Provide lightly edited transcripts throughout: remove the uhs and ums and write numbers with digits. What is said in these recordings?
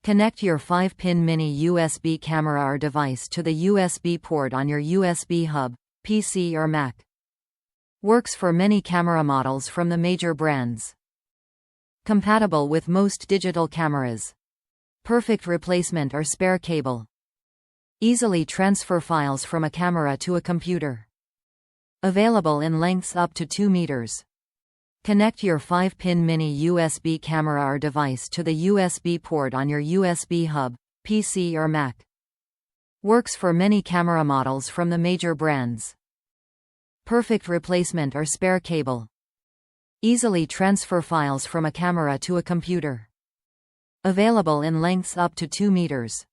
Connect your 5-pin mini USB camera or device to the USB port on your USB hub, PC or Mac. Works for many camera models from the major brands. Compatible with most digital cameras. Perfect replacement or spare cable. Easily transfer files from a camera to a computer. Available in lengths up to 2 meters. Connect your 5-pin mini USB camera or device to the USB port on your USB hub, PC or Mac. Works for many camera models from the major brands. Perfect replacement or spare cable. Easily transfer files from a camera to a computer. Available in lengths up to 2 meters.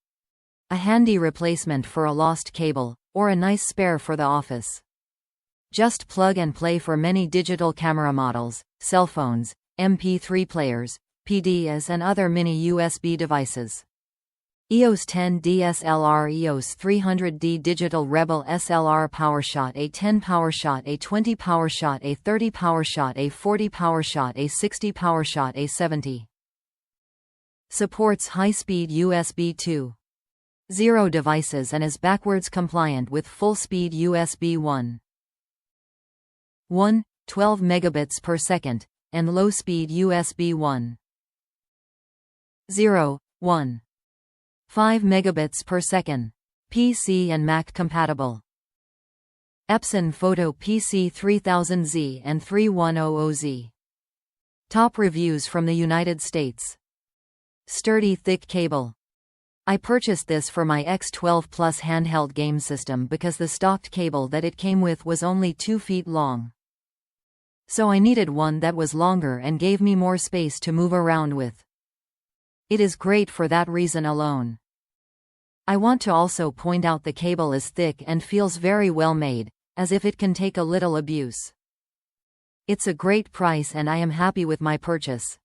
A handy replacement for a lost cable, or a nice spare for the office. Just plug and play for many digital camera models, cell phones, MP3 players, PDAs and other mini USB devices. EOS 10 DSLR, EOS 300D Digital Rebel SLR, PowerShot A10, PowerShot A20, PowerShot A30, PowerShot A40, PowerShot A60, PowerShot A70. Supports high-speed USB 2.0 devices and is backwards compliant with full-speed USB 1.12 megabits per second, and low-speed USB 1.0.1. 5 megabits per second. PC and Mac compatible. Epson Photo PC 3000Z and 3100Z. Top reviews from the United States. Sturdy thick cable. I purchased this for my X12 Plus handheld game system because the stocked cable that it came with was only 2 feet long. So I needed one that was longer and gave me more space to move around with. It is great for that reason alone. I want to also point out the cable is thick and feels very well made, as if it can take a little abuse. It's a great price and I am happy with my purchase.